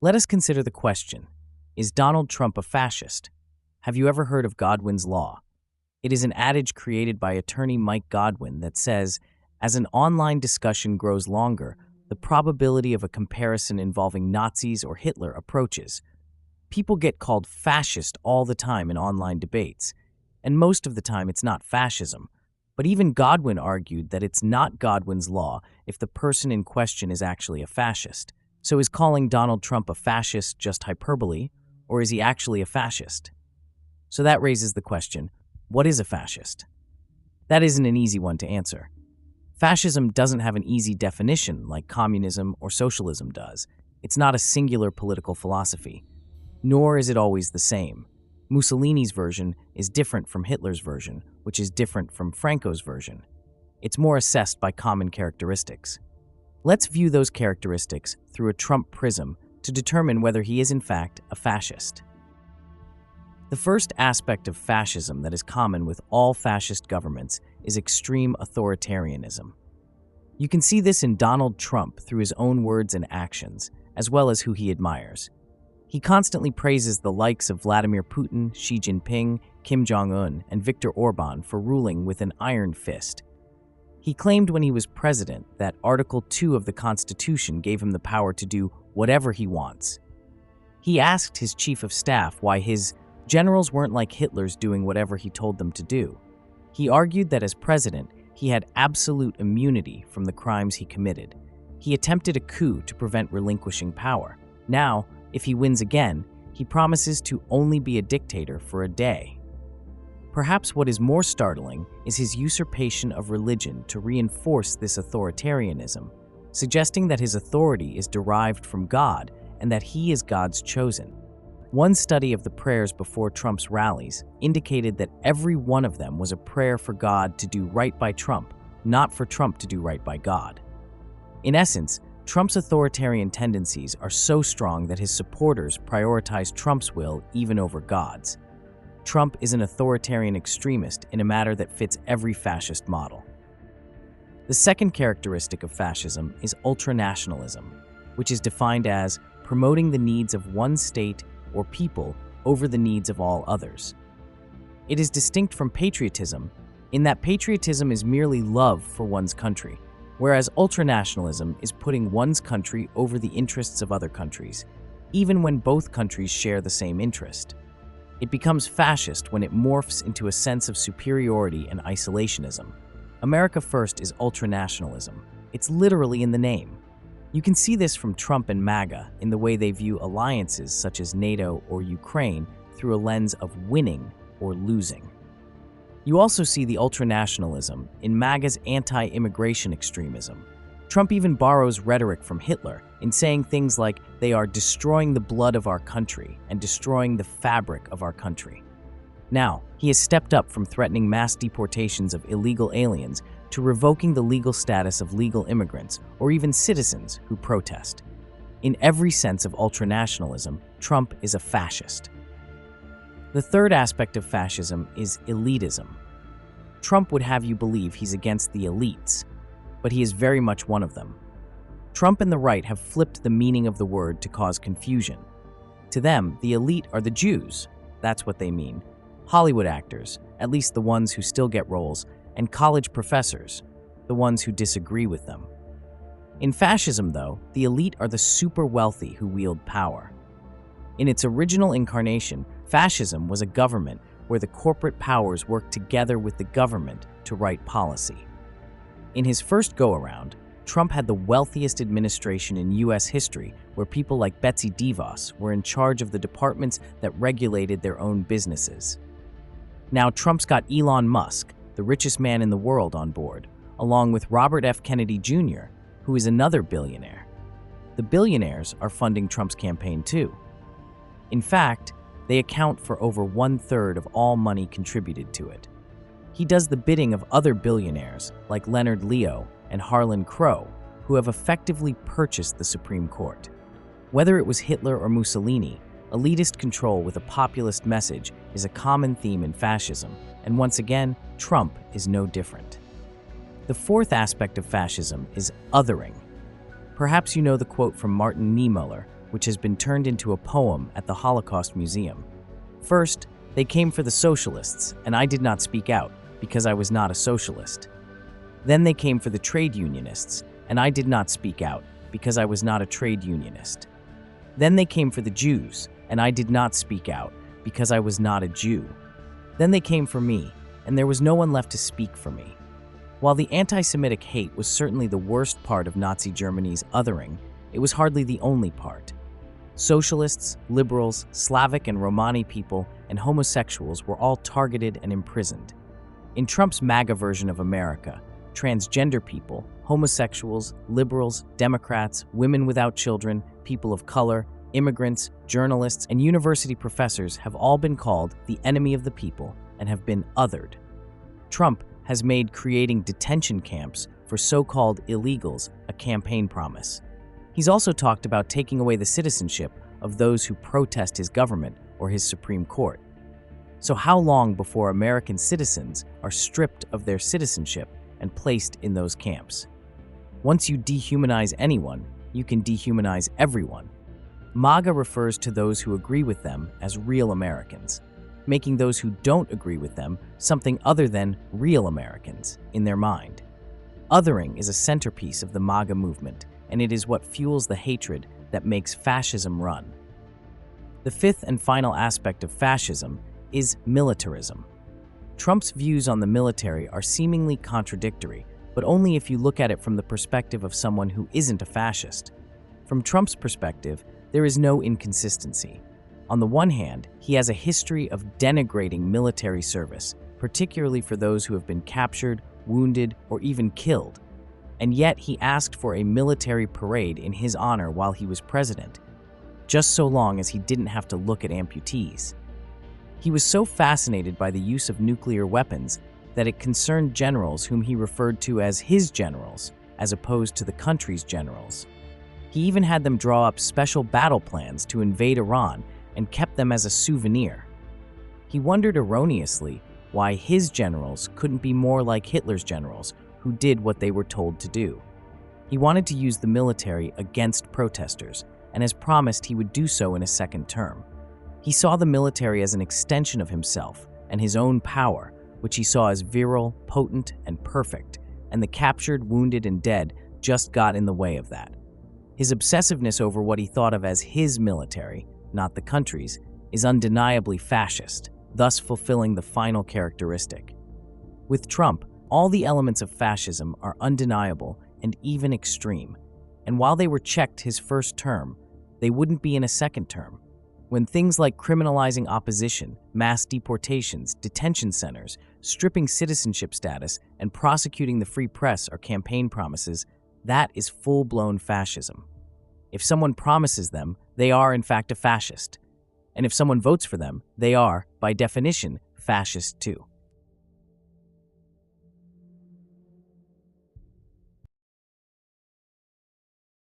Let us consider the question, is Donald Trump a fascist? Have you ever heard of Godwin's Law? It is an adage created by attorney Mike Godwin that says, as an online discussion grows longer, the probability of a comparison involving Nazis or Hitler approaches. People get called fascist all the time in online debates, and most of the time it's not fascism. But even Godwin argued that it's not Godwin's Law if the person in question is actually a fascist. So is calling Donald Trump a fascist just hyperbole, or is he actually a fascist? So that raises the question, what is a fascist? That isn't an easy one to answer. Fascism doesn't have an easy definition like communism or socialism does. It's not a singular political philosophy, nor is it always the same. Mussolini's version is different from Hitler's version, which is different from Franco's version. It's more assessed by common characteristics. Let's view those characteristics through a Trump prism to determine whether he is in fact a fascist. The first aspect of fascism that is common with all fascist governments is extreme authoritarianism. You can see this in Donald Trump through his own words and actions, as well as who he admires. He constantly praises the likes of Vladimir Putin, Xi Jinping, Kim Jong-un, and Viktor Orban for ruling with an iron fist. He claimed when he was president that Article 2 of the Constitution gave him the power to do whatever he wants. He asked his chief of staff why his generals weren't like Hitler's doing whatever he told them to do. He argued that as president, he had absolute immunity from the crimes he committed. He attempted a coup to prevent relinquishing power. Now, if he wins again, he promises to only be a dictator for a day. Perhaps what is more startling is his usurpation of religion to reinforce this authoritarianism, suggesting that his authority is derived from God and that he is God's chosen. One study of the prayers before Trump's rallies indicated that every one of them was a prayer for God to do right by Trump, not for Trump to do right by God. In essence, Trump's authoritarian tendencies are so strong that his supporters prioritize Trump's will even over God's. Trump is an authoritarian extremist in a matter that fits every fascist model. The second characteristic of fascism is ultranationalism, which is defined as promoting the needs of one state or people over the needs of all others. It is distinct from patriotism in that patriotism is merely love for one's country, whereas ultranationalism is putting one's country over the interests of other countries, even when both countries share the same interest. It becomes fascist when it morphs into a sense of superiority and isolationism. America First is ultranationalism. It's literally in the name. You can see this from Trump and MAGA in the way they view alliances such as NATO or Ukraine through a lens of winning or losing. You also see the ultranationalism in MAGA's anti-immigration extremism. Trump even borrows rhetoric from Hitler in saying things like they are destroying the blood of our country and destroying the fabric of our country. Now, he has stepped up from threatening mass deportations of illegal aliens to revoking the legal status of legal immigrants or even citizens who protest. In every sense of ultranationalism, Trump is a fascist. The third aspect of fascism is elitism. Trump would have you believe he's against the elites, but he is very much one of them. Trump and the right have flipped the meaning of the word to cause confusion. To them, the elite are the Jews. That's what they mean. Hollywood actors, at least the ones who still get roles, and college professors, the ones who disagree with them. In fascism, though, the elite are the super wealthy who wield power. In its original incarnation, fascism was a government where the corporate powers worked together with the government to write policy. In his first go-around, Trump had the wealthiest administration in U.S. history, where people like Betsy DeVos were in charge of the departments that regulated their own businesses. Now Trump's got Elon Musk, the richest man in the world, on board, along with Robert F. Kennedy Jr., who is another billionaire. The billionaires are funding Trump's campaign too. In fact, they account for over 1/3 of all money contributed to it. He does the bidding of other billionaires like Leonard Leo and Harlan Crow, who have effectively purchased the Supreme Court. Whether it was Hitler or Mussolini, elitist control with a populist message is a common theme in fascism, and once again, Trump is no different. The fourth aspect of fascism is othering. Perhaps you know the quote from Martin Niemöller, which has been turned into a poem at the Holocaust Museum. First, they came for the socialists, and I did not speak out because I was not a socialist. Then they came for the trade unionists, and I did not speak out because I was not a trade unionist. Then they came for the Jews, and I did not speak out because I was not a Jew. Then they came for me, and there was no one left to speak for me. While the anti-Semitic hate was certainly the worst part of Nazi Germany's othering, it was hardly the only part. Socialists, liberals, Slavic and Romani people, and homosexuals were all targeted and imprisoned. In Trump's MAGA version of America, transgender people, homosexuals, liberals, Democrats, women without children, people of color, immigrants, journalists, and university professors have all been called the enemy of the people and have been othered. Trump has made creating detention camps for so-called illegals a campaign promise. He's also talked about taking away the citizenship of those who protest his government or his Supreme Court. So how long before American citizens are stripped of their citizenship and placed in those camps? Once you dehumanize anyone, you can dehumanize everyone. MAGA refers to those who agree with them as real Americans, making those who don't agree with them something other than real Americans in their mind. Othering is a centerpiece of the MAGA movement, and it is what fuels the hatred that makes fascism run. The fifth and final aspect of fascism is militarism. Trump's views on the military are seemingly contradictory, but only if you look at it from the perspective of someone who isn't a fascist. From Trump's perspective, there is no inconsistency. On the one hand, he has a history of denigrating military service, particularly for those who have been captured, wounded, or even killed. And yet he asked for a military parade in his honor while he was president, just so long as he didn't have to look at amputees. He was so fascinated by the use of nuclear weapons that it concerned generals whom he referred to as his generals, as opposed to the country's generals. He even had them draw up special battle plans to invade Iran and kept them as a souvenir. He wondered erroneously why his generals couldn't be more like Hitler's generals, who did what they were told to do. He wanted to use the military against protesters, and has promised he would do so in a second term. He saw the military as an extension of himself and his own power, which he saw as virile, potent, and perfect, and the captured, wounded, and dead just got in the way of that. His obsessiveness over what he thought of as his military, not the country's, is undeniably fascist, thus fulfilling the final characteristic. With Trump, all the elements of fascism are undeniable and even extreme, and while they were checked his first term, they wouldn't be in a second term. When things like criminalizing opposition, mass deportations, detention centers, stripping citizenship status, and prosecuting the free press are campaign promises, that is full-blown fascism. If someone promises them, they are in fact a fascist. And if someone votes for them, they are, by definition, fascist too.